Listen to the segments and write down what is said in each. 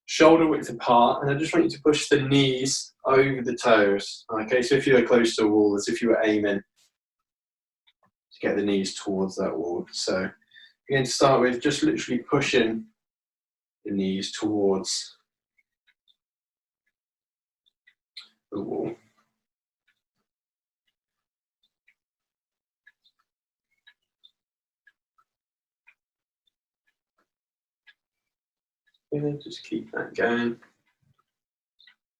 shoulder width apart, and I just want you to push the knees over the toes. Okay, so if you were close to a wall, as if you were aiming to get the knees towards that wall. So again, to start with, just literally pushing the knees towards the wall. And just keep that going.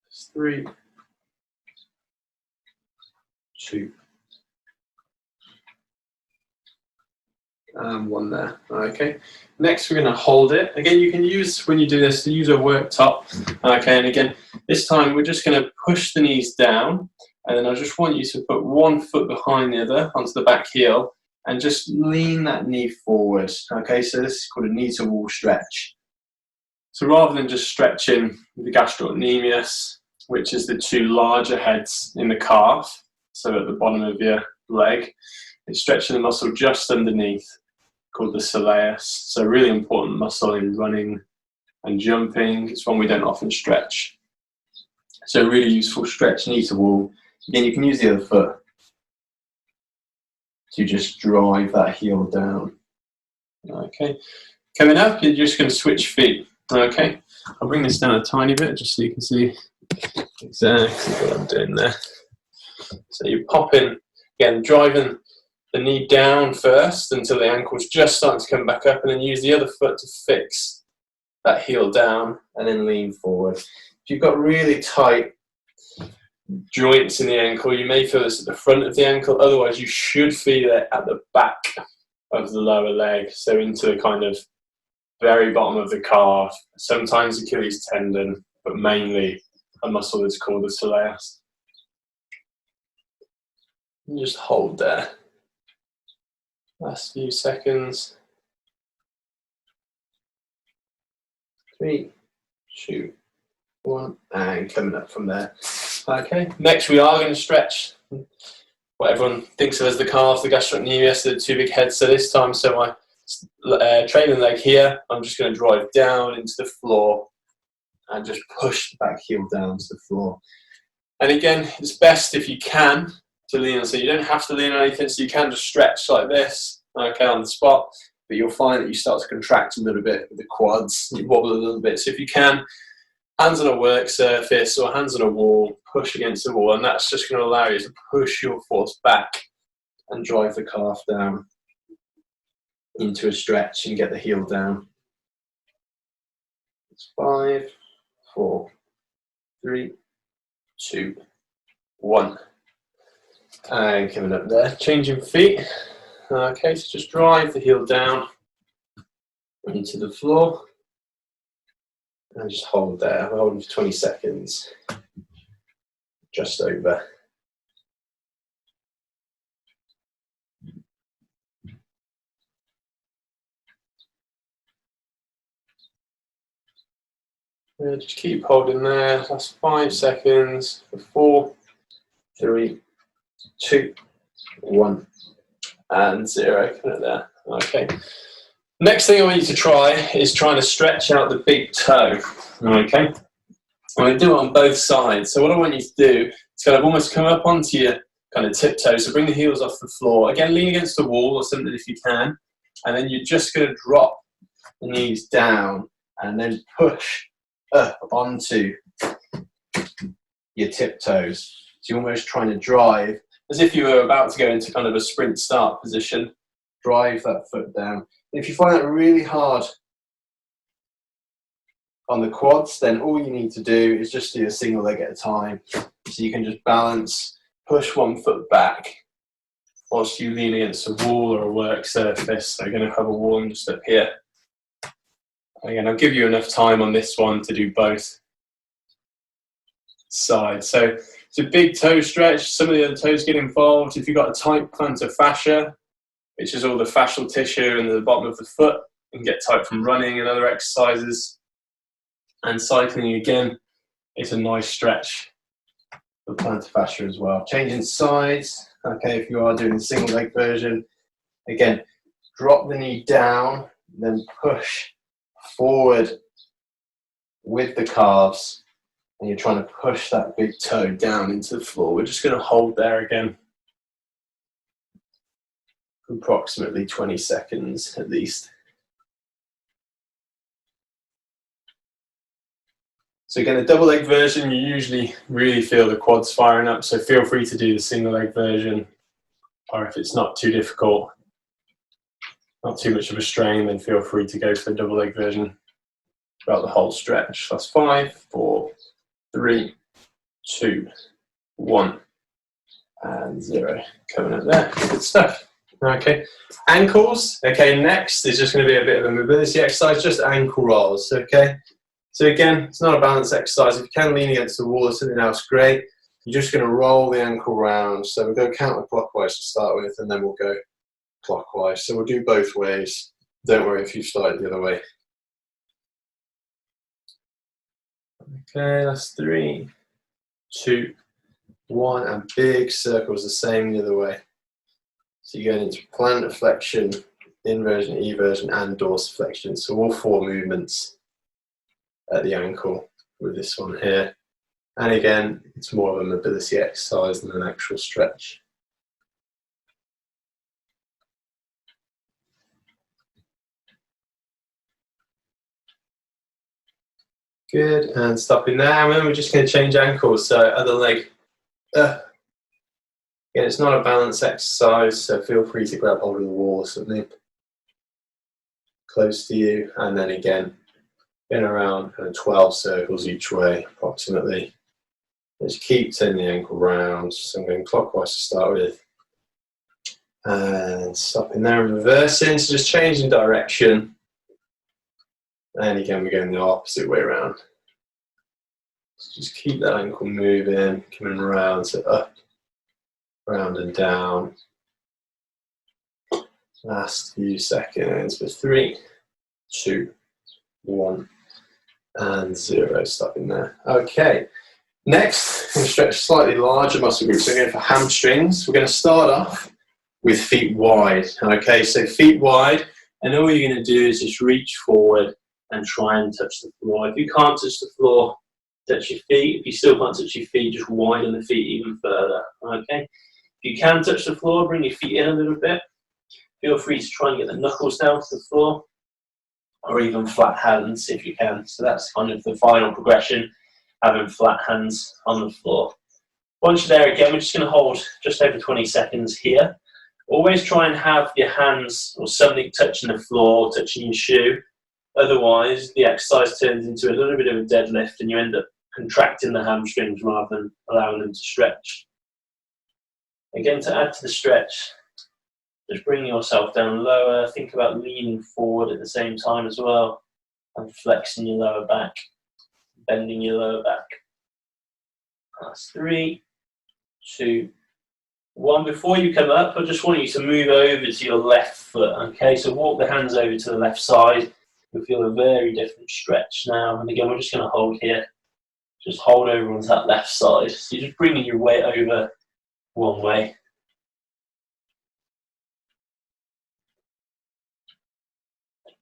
That's 3, 2, and 1 there. Okay. Next, we're going to hold it. Again, you can use, when you do this, to use a worktop. Okay, and again, this time we're just going to push the knees down, and then I just want you to put one foot behind the other onto the back heel, and just lean that knee forward. Okay, so this is called a knee to wall stretch. So rather than just stretching the gastrocnemius, which is the 2 larger heads in the calf, so at the bottom of your leg, it's stretching the muscle just underneath, called the soleus. So a really important muscle in running and jumping. It's one we don't often stretch. So a really useful stretch, knee to wall. Again, you can use the other foot to just drive that heel down. Okay, coming up, you're just going to switch feet. Okay, I'll bring this down a tiny bit just so you can see exactly what I'm doing there. So you're popping, again, driving the knee down first until the ankle's just starting to come back up, and then use the other foot to fix that heel down and then lean forward. If you've got really tight joints in the ankle, you may feel this at the front of the ankle, otherwise you should feel it at the back of the lower leg, so into the kind of very bottom of the calf, sometimes Achilles tendon, but mainly a muscle that's called the soleus. And just hold there. Last few seconds. 3, 2, 1, and coming up from there. Okay, next we are going to stretch what everyone thinks of as the calves, the gastrocnemius, the 2 big heads. So this time, so my trailing leg here, I'm just going to drive down into the floor and just push the back heel down to the floor. And again, it's best if you can to lean on, so you don't have to lean on anything, so you can just stretch like this, okay, on the spot, but you'll find that you start to contract a little bit with the quads, you wobble a little bit. So if you can, hands on a work surface or hands on a wall, push against the wall, and that's just going to allow you to push your force back and drive the calf down into a stretch and get the heel down. It's 5, 4, 3, 2, 1. And coming up there, changing feet. Okay, so just drive the heel down into the floor and just hold there. I'm holding for 20 seconds, just over. Just keep holding there. That's 5 seconds. 4, 3, 2, 1, and 0. Come there. Okay. Next thing I want you to try is trying to stretch out the big toe. Okay. I'm going to do it on both sides. So what I want you to do is kind of almost come up onto your kind of tiptoe. So bring the heels off the floor. Again, lean against the wall or something if you can. And then you're just going to drop the knees down and then push up onto your tiptoes. So you're almost trying to drive, as if you were about to go into kind of a sprint start position, drive that foot down. If you find that really hard on the quads, then all you need to do is just do a single leg at a time. So you can just balance, push one foot back whilst you lean against a wall or a work surface. So you're going to have a wall just up here. Again, I'll give you enough time on this one to do both sides. So it's a big toe stretch. Some of the other toes get involved. If you've got a tight plantar fascia, which is all the fascial tissue in the bottom of the foot, you can get tight from running and other exercises. And cycling, again, it's a nice stretch for plantar fascia as well. Changing sides, okay, if you are doing the single leg version, again, drop the knee down, then push forward with the calves, and you're trying to push that big toe down into the floor. We're just going to hold there again for approximately 20 seconds at least. So again, a double leg version, you usually really feel the quads firing up, so feel free to do the single leg version, or if it's not too difficult, not too much of a strain, then feel free to go for the double leg version throughout the whole stretch. That's 5, 4, 3, 2, 1, and 0. Coming up there. Good stuff. Okay. Ankles. Okay, next is just going to be a bit of a mobility exercise, just ankle rolls. Okay. So again, it's not a balance exercise. If you can lean against the wall or something else, great. You're just going to roll the ankle round. So we'll go counterclockwise to start with, and then we'll go clockwise. So we'll do both ways. Don't worry if you've started the other way. Okay, that's 3, 2, 1, and big circles the same the other way. So you're going into plantar flexion, inversion, eversion, and dorsiflexion. So all 4 movements at the ankle with this one here. And again, it's more of a mobility exercise than an actual stretch. Good, and stopping there. And then we're just going to change ankles. So other leg. Again, it's not a balance exercise, so feel free to grab hold of the wall or something close to you. And then again, in around 12 circles each way, approximately. Just keep turning the ankle round. So I'm going clockwise to start with. And stopping there and reversing, so just changing direction. And again, we're going the opposite way around. So just keep that ankle moving, coming around, so up, round and down. Last few seconds for 3, 2, 1, and 0. Stopping there. Okay. Next, we're going to stretch slightly larger muscle groups. So we're going for hamstrings. We're going to start off with feet wide. Okay, so feet wide, and all you're going to do is just reach forward and try and touch the floor. If you can't touch the floor, touch your feet. If you still can't touch your feet, just widen the feet even further. Okay, if you can touch the floor, bring your feet in a little bit. Feel free to try and get the knuckles down to the floor, or even flat hands if you can. So that's kind of the final progression, having flat hands on the floor. Once you're there again, we're just going to hold just over 20 seconds here. Always try and have your hands or something touching the floor, touching your shoe. Otherwise, the exercise turns into a little bit of a deadlift and you end up contracting the hamstrings rather than allowing them to stretch. Again, to add to the stretch, just bring yourself down lower. Think about leaning forward at the same time as well and flexing your lower back, bending your lower back. That's 3, 2, 1. Before you come up, I just want you to move over to your left foot. Okay, so walk the hands over to the left side. You'll feel a very different stretch now. And again, we're just going to hold here. Just hold over onto that left side. So you're just bringing your weight over one way.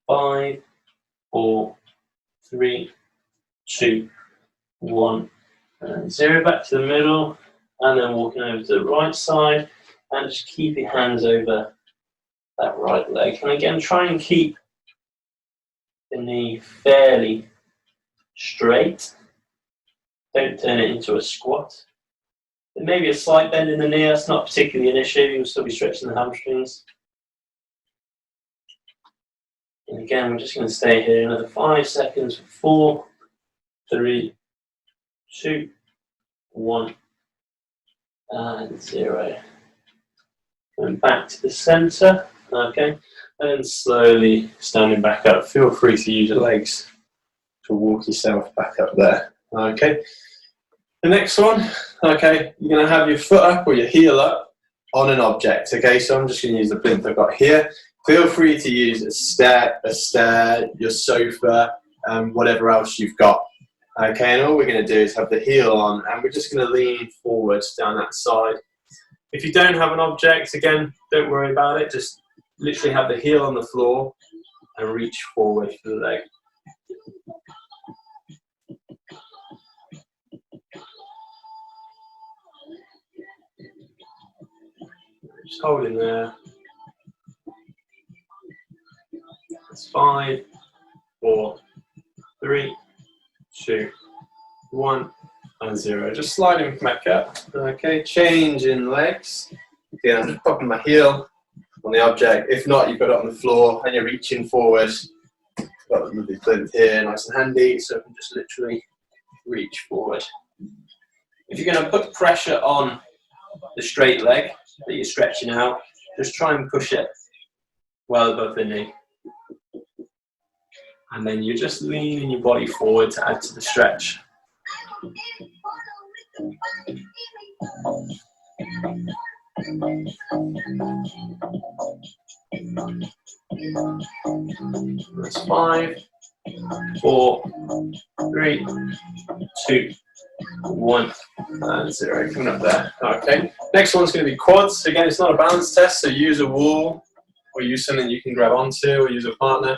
Five, 4, 3, 2, 1, and 0. Back to the middle, and then walking over to the right side, and just keep your hands over that right leg. And again, try and keep the knee fairly straight. Don't turn it into a squat. There may be a slight bend in the knee. That's not particularly an issue. You'll still be stretching the hamstrings. And again, we're just going to stay here another 5 seconds for 4, 3, 2, 1, and 0. And back to the center. Okay, and slowly standing back up. Feel free to use your legs to walk yourself back up there. Okay, the next one. Okay, you're going to have your foot up or your heel up on an object. Okay, so I'm just going to use the plinth I've got here. Feel free to use a stair, your sofa, whatever else you've got. Okay, and all we're going to do is have the heel on, and we're just going to lean forwards down that side. If you don't have an object, again, don't worry about it. Just literally have the heel on the floor and reach forward for the leg. Just hold in there. That's 5, 4, 3, 2, 1, and 0. Just sliding back up. Okay, change in legs. Again, I'm just popping my heel on the object. If not, you've got it on the floor and you're reaching forward. Got the lovely plinth here, nice and handy, so I can just literally reach forward. If you're going to put pressure on the straight leg that you're stretching out, just try and push it well above the knee. And then you're just leaning your body forward to add to the stretch. That's 5, 4, 3, 2, 1, and 0. Coming up there. Okay. Next one's going to be quads. Again, it's not a balance test, so use a wall or use something you can grab onto or use a partner.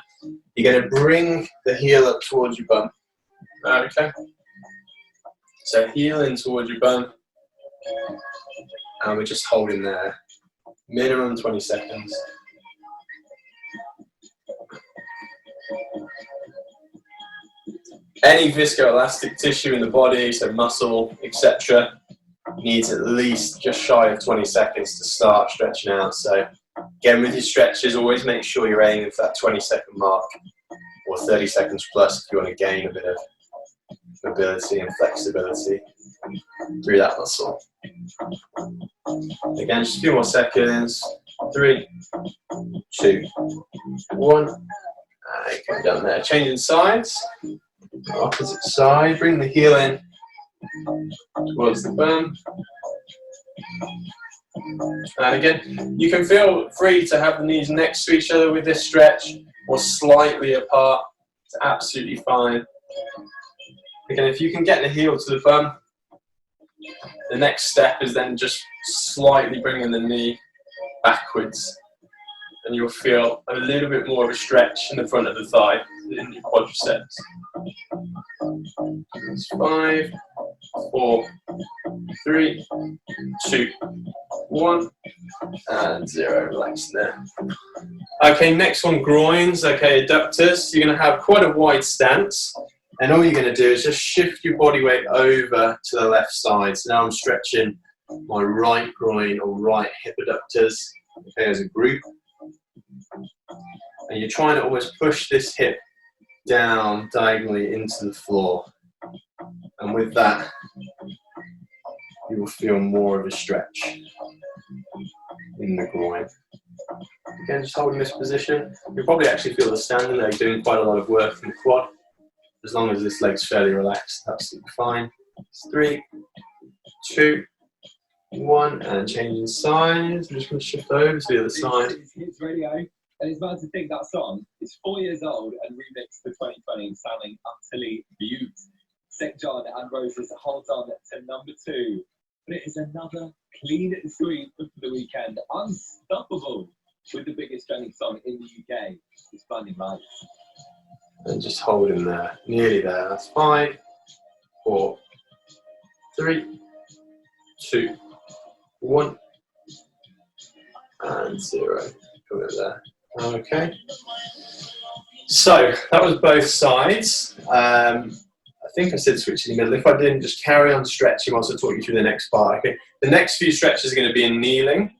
You're going to bring the heel up towards your bum. Okay. So heel in towards your bum. And we're just holding there. Minimum 20 seconds. Any viscoelastic tissue in the body, so muscle, etc., needs at least just shy of 20 seconds to start stretching out. So again, with your stretches, always make sure you're aiming for that 20-second mark, or 30 seconds plus if you want to gain a bit of mobility and flexibility through that muscle. Again, just a few more seconds. 3, 2, 1. Come down there. Changing sides. Opposite side. Bring the heel in towards the bum. And again, you can feel free to have the knees next to each other with this stretch, or slightly apart. It's absolutely fine. Again, if you can get the heel to the bum, the next step is then just slightly bringing the knee backwards, and you'll feel a little bit more of a stretch in the front of the thigh, in your quadriceps. That's 5, 4, 3, 2, 1, and 0. Relax there. Okay, next one, groins. Okay, adductors. You're going to have quite a wide stance, and all you're going to do is just shift your body weight over to the left side. So now I'm stretching my right groin or right hip adductors, okay, as a group. And you're trying to almost push this hip down diagonally into the floor. And with that, you will feel more of a stretch in the groin. Again, just holding this position. You'll probably actually feel the standing there, doing quite a lot of work in the quad. As long as this leg's fairly relaxed, absolutely fine. It's 3, 2, 1, and changing sides. I'm just going to shift over to the other side. It's radio, and it's about to think that song is 4 years old and remixed for 2020, sounding utterly beautiful. St. John and Roses holds on to number 2, but it is another clean sweep for the weekend. Unstoppable with the biggest trending song in the UK. It's Blinding Lights. And just hold in there, nearly there. That's 5, 4, 3, 2, 1, and 0. Come over there. Okay. So that was both sides. I think I said switch in the middle. If I didn't, just carry on stretching whilst I talk you through the next part. Okay. The next few stretches are going to be in kneeling.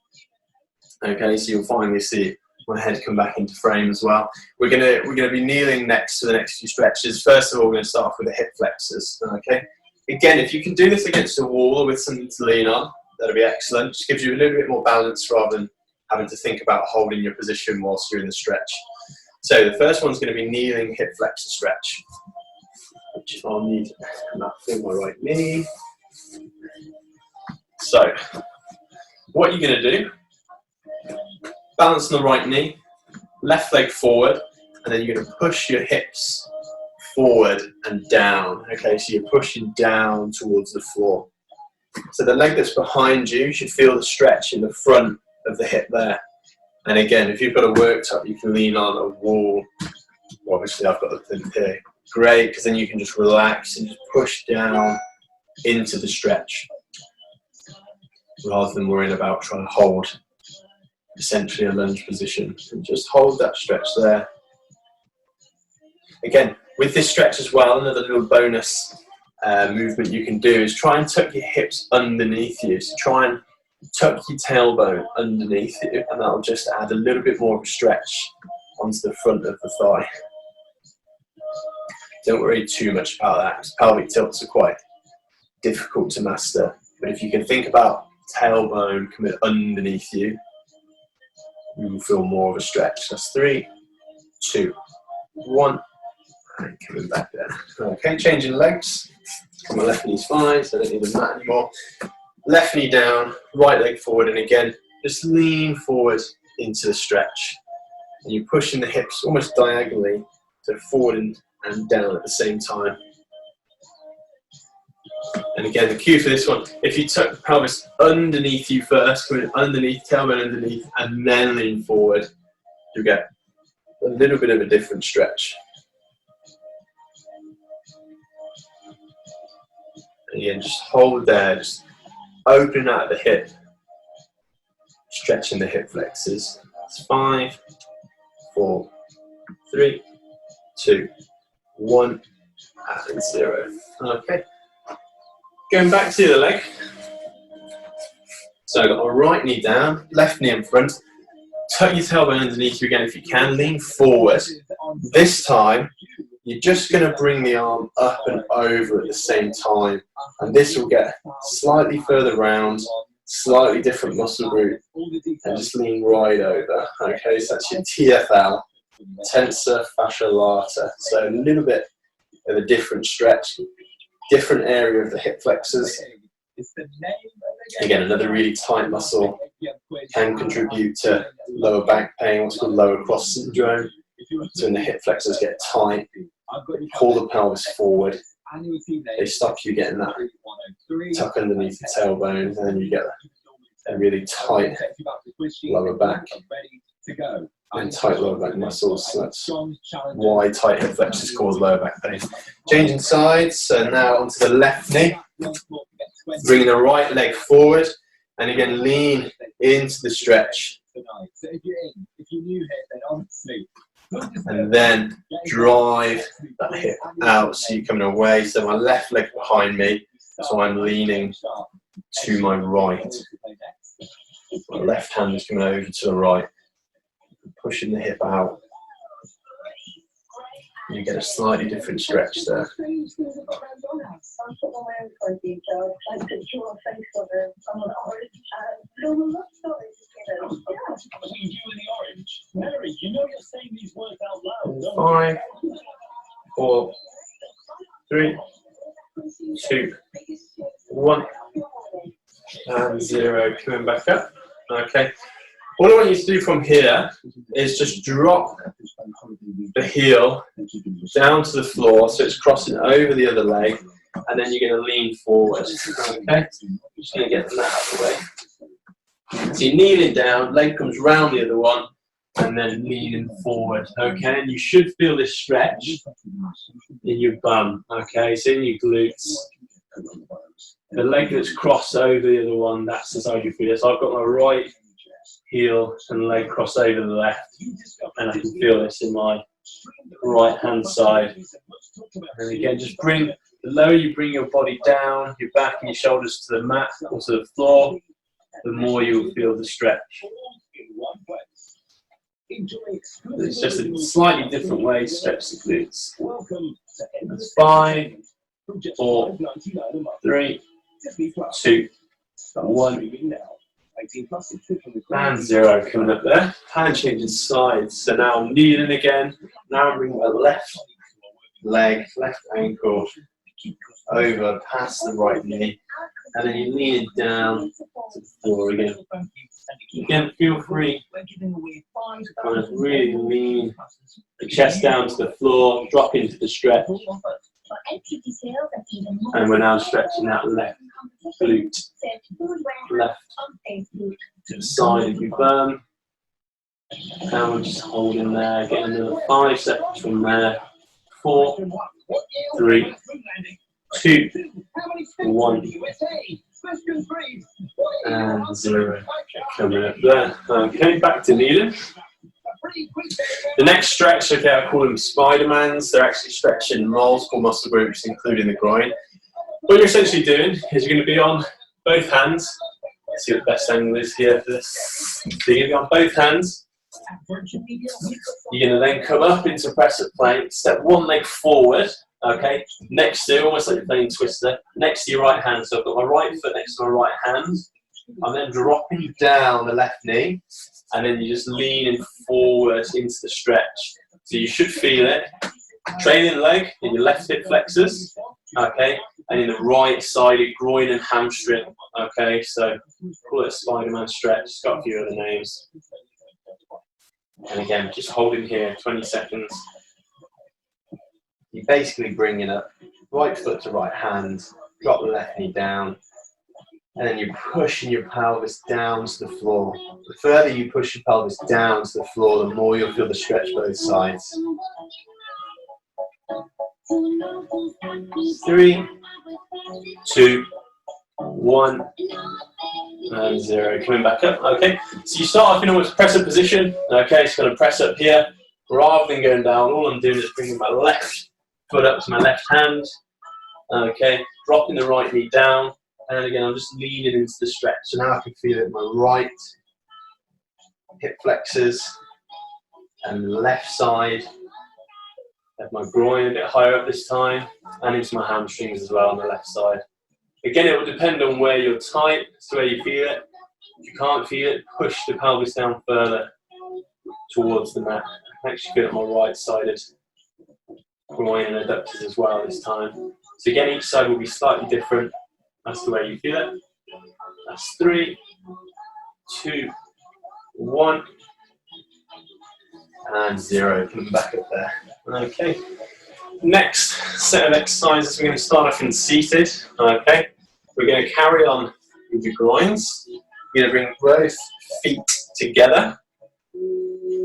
Okay, so you'll finally see my head come back into frame as well. We're gonna be kneeling next to the next few stretches. First of all, we're going to start off with the hip flexors. Okay. Again, if you can do this against a wall or with something to lean on, that'll be excellent. Just gives you a little bit more balance rather than having to think about holding your position whilst you're in the stretch. So the first one's going to be kneeling hip flexor stretch, which I'll need to come up through my right knee. So what you're going to do, balance on the right knee, left leg forward, and then you're going to push your hips forward and down. Okay, so you're pushing down towards the floor. So the leg that's behind you should feel the stretch in the front of the hip there. And again, if you've got a worktop, you can lean on a wall. Obviously, I've got the plinth here. Great, because then you can just relax and just push down into the stretch rather than worrying about trying to hold essentially a lunge position. And just hold that stretch there. Again, with this stretch as well, another little bonus movement you can do is try and tuck your hips underneath you. So try and tuck your tailbone underneath you, and that'll just add a little bit more of a stretch onto the front of the thigh. Don't worry too much about that, because pelvic tilts are quite difficult to master. But if you can think about tailbone coming underneath you, you will feel more of a stretch. That's 3, 2, 1, and coming back there. Okay, changing legs. My left knee's fine, so I don't need the mat anymore. Left knee down, right leg forward, and again, just lean forward into the stretch. And you're pushing the hips almost diagonally, so forward and down at the same time. And again, the cue for this one, if you tuck the pelvis underneath you first, come in underneath, tailbone underneath, and then lean forward, you get a little bit of a different stretch. And again, just hold there, just open out the hip, stretching the hip flexors. That's 5, 4, 3, 2, 1, and 0. Okay. Going back to the other leg. So I've got my right knee down, left knee in front. Tuck your tailbone underneath you again if you can. Lean forward. This time, you're just going to bring the arm up and over at the same time. And this will get slightly further round, slightly different muscle group, and just lean right over. Okay, so that's your TFL, tensor fascia lata. So a little bit of a different stretch, different area of the hip flexors. Again, another really tight muscle can contribute to lower back pain, what's called lower cross syndrome. So when the hip flexors get tight, pull the pelvis forward, they stop you getting that tuck underneath the tailbone, and then you get a really tight lower back and tight lower back muscles. So that's why tight hip flexors cause lower back pain. Changing sides, so now onto the left knee. Bring the right leg forward, and again lean into the stretch. And then drive that hip out so you're coming away. So my left leg behind me, so I'm leaning to my right. My left hand is coming over to the right, pushing the hip out. You get a slightly different stretch there. Five, 4, 3, 2, 1, and 0. Coming back up. Okay. What I want you to do from here is just drop the heel down to the floor so it's crossing over the other leg, and then you're going to lean forward. Okay? Just going to get that out of the way. So you're kneeling down, leg comes round the other one, and then leaning forward. Okay? And you should feel this stretch in your bum. Okay? So in your glutes. The leg that's crossed over the other one, that's the side you feel. So I've got my right heel and leg cross over the left, and I can feel this in my right hand side. And again, just bring, the lower you bring your body down, your back and your shoulders to the mat or to the floor, the more you'll feel the stretch. It's just a slightly different way to stretch the glutes. That's 5, 4, 3, 2, 1. And 0 coming up there. Hand changing sides. So now I'm kneeling again. Now I'm bringing my left leg, left ankle over past the right knee. And then you're leaning down to the floor again. Again, feel free to kind of really lean the chest down to the floor, drop into the stretch. And we're now stretching that left glute, left to the side of your bum. And we're just holding there, getting another 5 seconds from there. 4, 3, 2, 1, and 0. Coming up there. Okay, back to kneeling. The next stretch, okay, I call them Spider-Mans. They're actually stretching multiple muscle groups, including the groin. What you're essentially doing is you're going to be on both hands. Let's see what the best angle is here for this. So you're going to be on both hands. You're going to then come up into press-up plank, step one leg forward, okay, next to, almost like you're playing Twister, next to your right hand. So I've got my right foot next to my right hand. I'm then dropping down the left knee, and then you're just leaning forward into the stretch. So you should feel it. Trailing leg in your left hip flexors, okay, and in the right-sided groin and hamstring, okay. So call it a Spider-Man stretch. It's got a few other names. And again, just holding here, 20 seconds. You're basically bringing up right foot to right hand, drop the left knee down, and then you're pushing your pelvis down to the floor. The further you push your pelvis down to the floor, the more you'll feel the stretch both sides. 3, 2, 1, and 0. Coming back up. Okay, so you start off in almost press up position. Okay, it's going to press up here rather than going down. All I'm doing is bringing my left foot up to my left hand. Okay, dropping the right knee down, and again I'm just leaning into the stretch. So now I can feel it in my right hip flexors and the left side. Have my groin a bit higher up this time, and into my hamstrings as well on the left side. Again, it will depend on where you're tight, so where you feel it. If you can't feel it, push the pelvis down further towards the mat. I can actually feel it on my right-sided groin and adductors as well this time. So again, each side will be slightly different as to where you feel it. That's 3, 2, 1, and 0. Coming back up there. Okay. Next set of exercises, we're going to start off in seated. Okay. We're going to carry on with the groins. You're going to bring both feet together.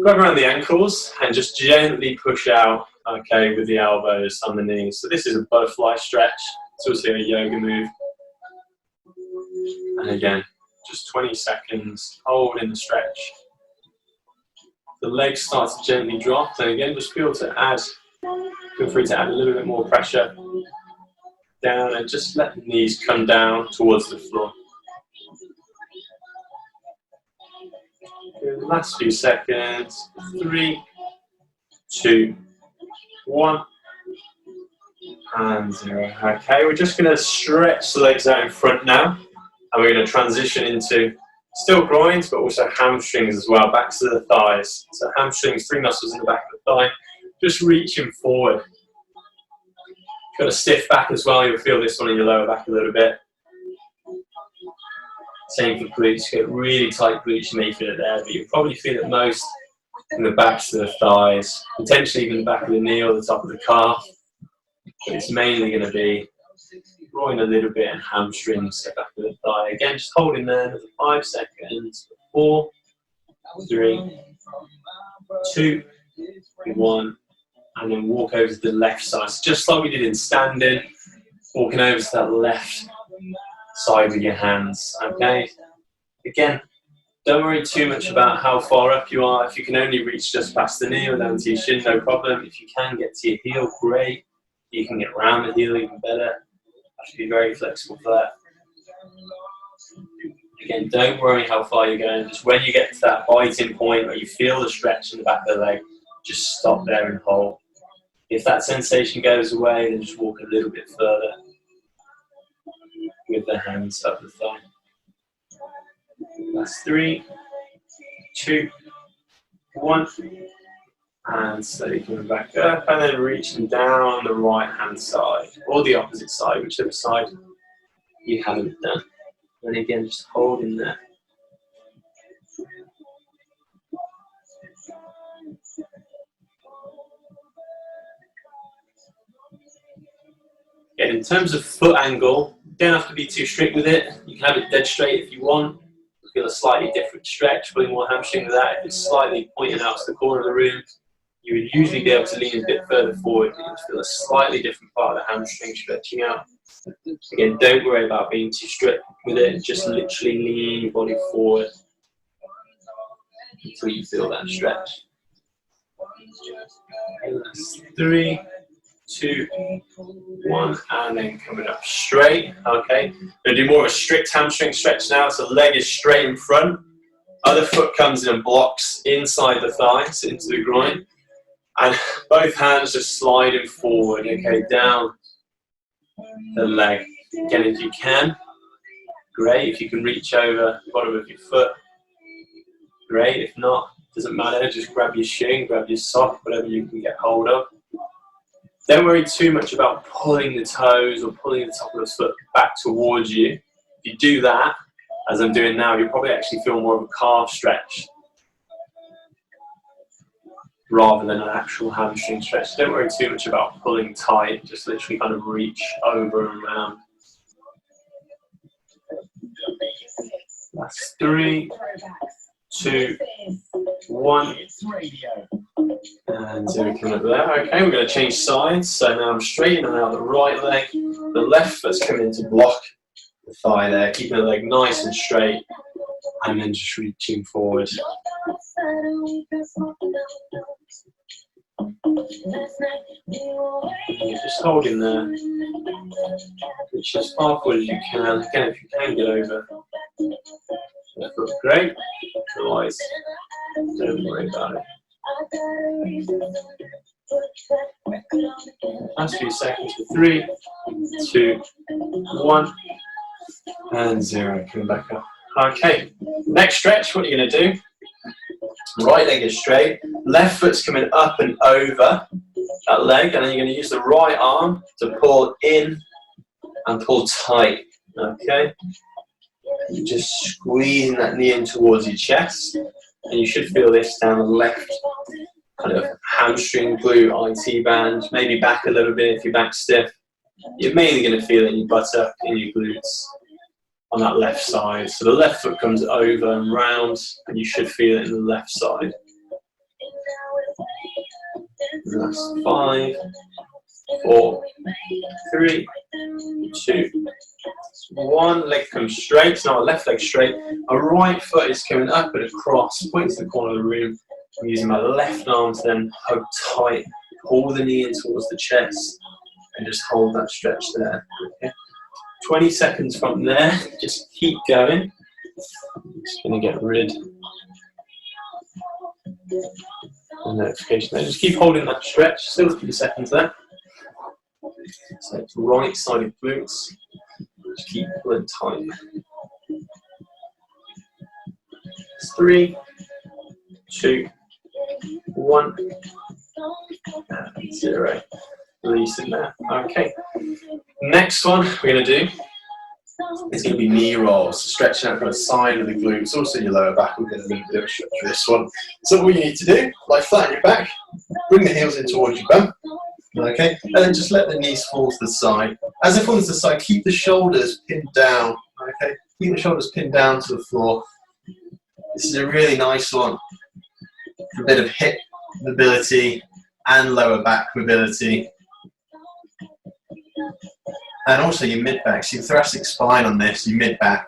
Grab around the ankles and just gently push out, okay, with the elbows on the knees. So this is a butterfly stretch. It's also a yoga move. And again, just 20 seconds, hold in the stretch. The legs start to gently drop. And again, just feel free to add a little bit more pressure down and just let the knees come down towards the floor. The last few seconds, 3, 2, 1, and 0. Okay, we're just going to stretch the legs out in front now, and we're going to transition into still groins, but also hamstrings as well, back to the thighs. So hamstrings, 3 muscles in the back of the thigh, just reaching forward. Got a stiff back as well, you'll feel this one in your lower back a little bit. Same for glutes, get really tight glutes, you may feel it there, but you'll probably feel it most in the backs of the thighs, potentially even the back of the knee or the top of the calf. But it's mainly going to be groin a little bit and hamstrings, the back of the thigh. Again, just holding there another 5 seconds. 4, 3, 2, 1. And then walk over to the left side. So just like we did in standing, walking over to that left side with your hands, okay? Again, don't worry too much about how far up you are. If you can only reach just past the knee or down to your shin, no problem. If you can get to your heel, great. You can get around the heel, even better. Have to be very flexible for that. Again, don't worry how far you're going. Just when you get to that biting point where you feel the stretch in the back of the leg, just stop there and hold. If that sensation goes away, then just walk a little bit further with the hands up the thigh. That's 3, 2, 1. And slowly coming back up, and then reaching down the right hand side, or the opposite side, whichever side you haven't done. And again, just holding there. Again, in terms of foot angle, you don't have to be too strict with it. You can have it dead straight if you want. You feel a slightly different stretch, pulling more hamstring with that. If it's slightly pointing out to the corner of the room, you would usually be able to lean a bit further forward. You would feel a slightly different part of the hamstring stretching out. Again, don't worry about being too strict with it. Just literally lean your body forward until you feel that stretch. And that's 3, 2, 1, and then coming up straight. Okay, we're going to do more of a strict hamstring stretch now. So the leg is straight in front, other foot comes in and blocks inside the thighs into the groin, and both hands just sliding forward. Okay, down the leg. Again, if you can, great. If you can reach over the bottom of your foot, great. If not, doesn't matter. Just grab your shin, grab your sock, whatever you can get hold of. Don't worry too much about pulling the toes or pulling the top of the foot back towards you. If you do that, as I'm doing now, you'll probably actually feel more of a calf stretch rather than an actual hamstring stretch. Don't worry too much about pulling tight. Just literally kind of reach over and around. That's 3, 2, 1, and 0 coming up there. Okay, we're going to change sides. So now I'm straightening out the right leg. The left foot's coming in to block the thigh there, keeping the leg nice and straight, and then just reaching forward. You're just holding there, reach as far forward as you can. Again, if you can get over that foot, great. Otherwise, don't worry about it. Last few seconds for 3, 2, 1, and 0. Coming back up. Okay, next stretch, what are you going to do? Right leg is straight, left foot's coming up and over that leg, and then you're going to use the right arm to pull in and pull tight. Okay, you're just squeezing that knee in towards your chest, and you should feel this down the left kind of hamstring, glute, IT band, maybe back a little bit if your back's stiff. You're mainly going to feel it in your buttock, in your glutes on that left side. So the left foot comes over and round, and you should feel it in the left side. And that's 5, 4, 3, 2, 1. Leg comes straight. So now my left leg straight. My right foot is coming up and across, pointing to the corner of the room. I'm using my left arm to then hug tight, pull the knee in towards the chest, and just hold that stretch there. Okay. 20 seconds from there, just keep going. I'm just going to get rid of the notification there. Just keep holding that stretch, still a few seconds there. So it's right sided glutes, just keep pulling tight. It's 3, 2, 1, and 0. Release in there. Okay. Next one we're going to do is going to be knee rolls, stretching out from the side of the glutes, also your lower back. We're going to need a bit of a stretch for this one. So what you need to do, lie flat on your back, bring the heels in towards your bum, okay, and then just let the knees fall to the side. As they fall to the side, keep the shoulders pinned down, okay, keep the shoulders pinned down to the floor. This is a really nice one, a bit of hip mobility and lower back mobility. And also your mid-back, so your thoracic spine on this, your mid-back,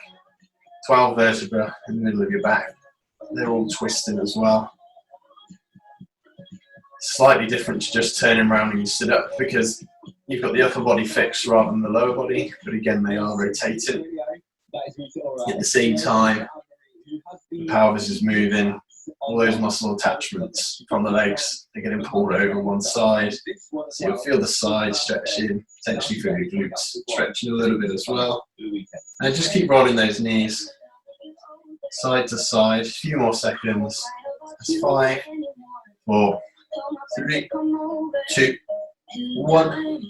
12 vertebrae in the middle of your back. They're all twisted as well. Slightly different to just turning around when you sit up, because you've got the upper body fixed rather than the lower body, but again they are rotating. At the same time, the pelvis is moving, all those muscle attachments from the legs are getting pulled over one side. So you'll feel the side stretching, potentially feel your glutes stretching a little bit as well. And just keep rolling those knees side to side, a few more seconds. That's 5, 4, 3, 2, 1,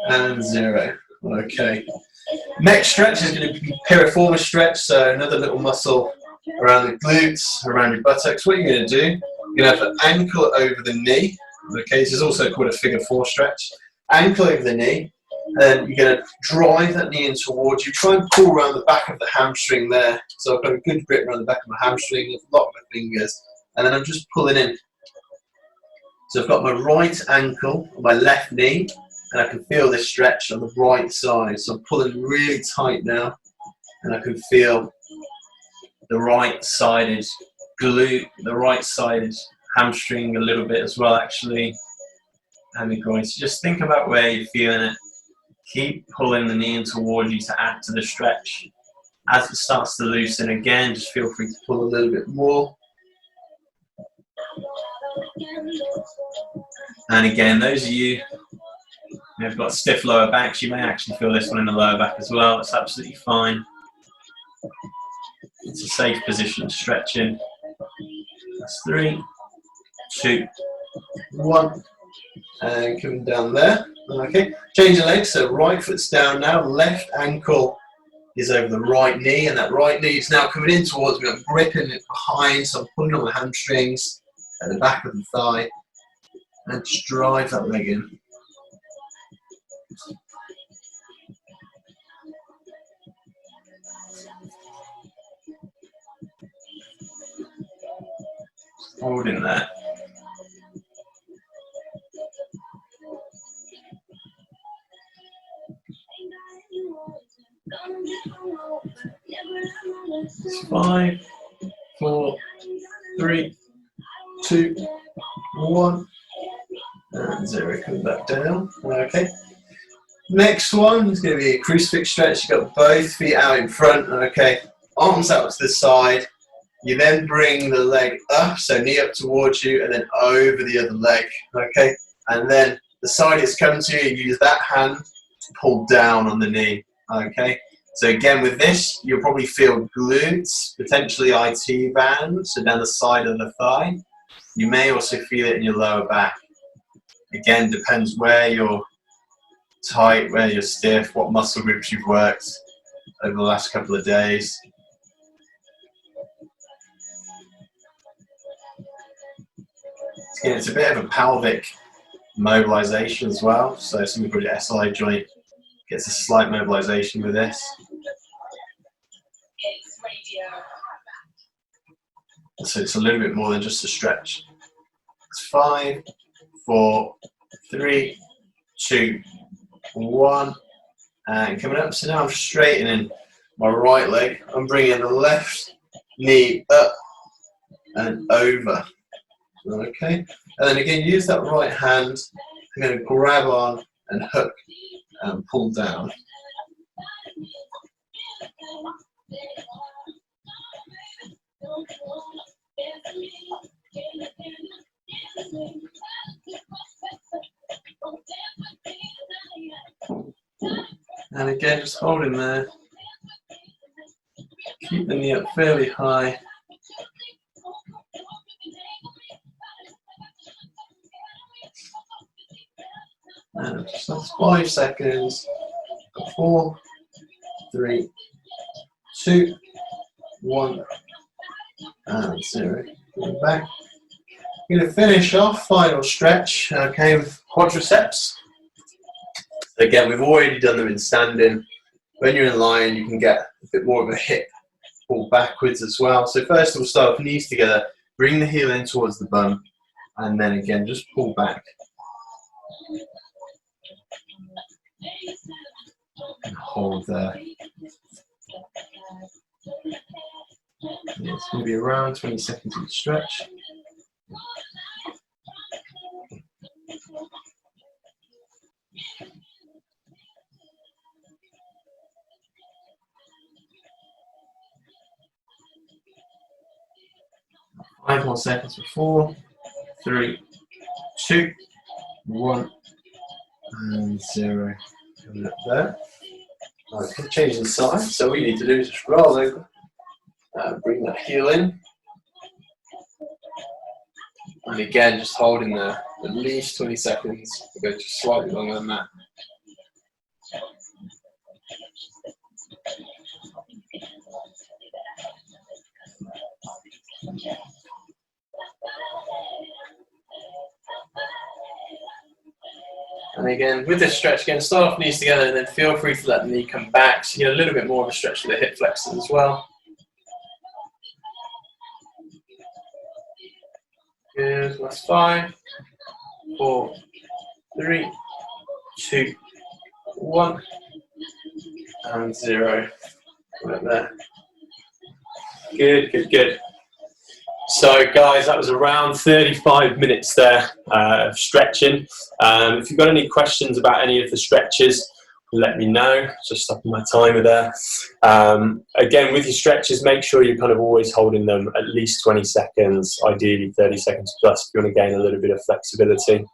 and 0. Okay. Next stretch is going to be piriformis stretch, so another little muscle around the glutes, around your buttocks. What you're going to do, you're going to have an ankle over the knee. Okay, this is also called a figure 4 stretch. Ankle over the knee, and you're going to drive that knee in towards you. Try and pull around the back of the hamstring there. So I've got a good grip around the back of my hamstring, I've locked my fingers, and then I'm just pulling in. So I've got my right ankle on my left knee, and I can feel this stretch on the right side. So I'm pulling really tight now, and I can feel the right-sided glute, the right side hamstring a little bit as well, actually, and the groin. So just think about where you're feeling it. Keep pulling the knee in towards you to add to the stretch. As it starts to loosen again, just feel free to pull a little bit more. And again, those of you who have got stiff lower backs, you may actually feel this one in the lower back as well. It's absolutely fine. It's a safe position to stretch in. That's 3, 2, 1. And coming down there. Okay, change the legs, so right foot's down now, left ankle is over the right knee, and that right knee is now coming in towards me. I'm gripping it behind, so I'm pulling on my hamstrings at the back of the thigh, and just drive that leg in. Hold in there. It's 5, 4, 3, 2, 1, and 0. Come back down. Okay. Next one is going to be a crucifix stretch. You've got both feet out in front. Okay. Arms out to the side. You then bring the leg up, so knee up towards you, and then over the other leg. Okay. And then the side it's coming to, you use that hand to pull down on the knee. Okay. So again, with this, you'll probably feel glutes, potentially IT band, so down the side of the thigh. You may also feel it in your lower back. Again, depends where you're tight, where you're stiff, what muscle groups you've worked over the last couple of days. Again, it's a bit of a pelvic mobilization as well. So somebody called your SI joint gets a slight mobilization with this. So it's a little bit more than just a stretch. It's 5, 4, 3, 2, 1, and coming up. So now I'm straightening my right leg. I'm bringing the left knee up and over. Okay, and then again, use that right hand. I'm going to grab on and hook and pull down. And again, just holding there. Keep the knee up fairly high. And just that's 5 seconds. 4, 3, 2, 1, and 0. Going back. I'm going to finish off final stretch, okay, with quadriceps. Again, we've already done them in standing. When you're in lying, you can get a bit more of a hip pull backwards as well. So first we'll start with knees together, bring the heel in towards the bum, and then again just pull back. And hold there. Yeah, it's going to be around 20 seconds each stretch. Five more seconds for 4, 3, 2, 1, and 0. Coming up there. Okay, changing side. So what you need to do is just roll over, bring that heel in, and again just holding there at least 20 seconds. We'll go just slightly longer than that. And again, with this stretch, again, start off knees together and then feel free to let the knee come back so you get a little bit more of a stretch to the hip flexors as well. Good, that's 5, 4, 3, 2, 1, and 0. Right there. Good, good, good. So guys, that was around 35 minutes there of stretching. If you've got any questions about any of the stretches, let me know. Just stopping my timer there. Again, with your stretches, make sure you're kind of always holding them at least 20 seconds, ideally 30 seconds plus if you want to gain a little bit of flexibility.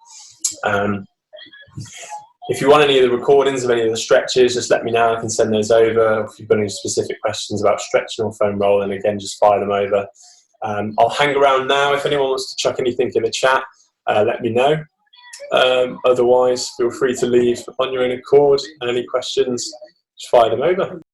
If you want any of the recordings of any of the stretches, just let me know. I can send those over. If you've got any specific questions about stretching or foam rolling, again, just fire them over. I'll hang around now. If anyone wants to chuck anything in the chat, let me know. Otherwise, feel free to leave on your own accord. Any questions, just fire them over.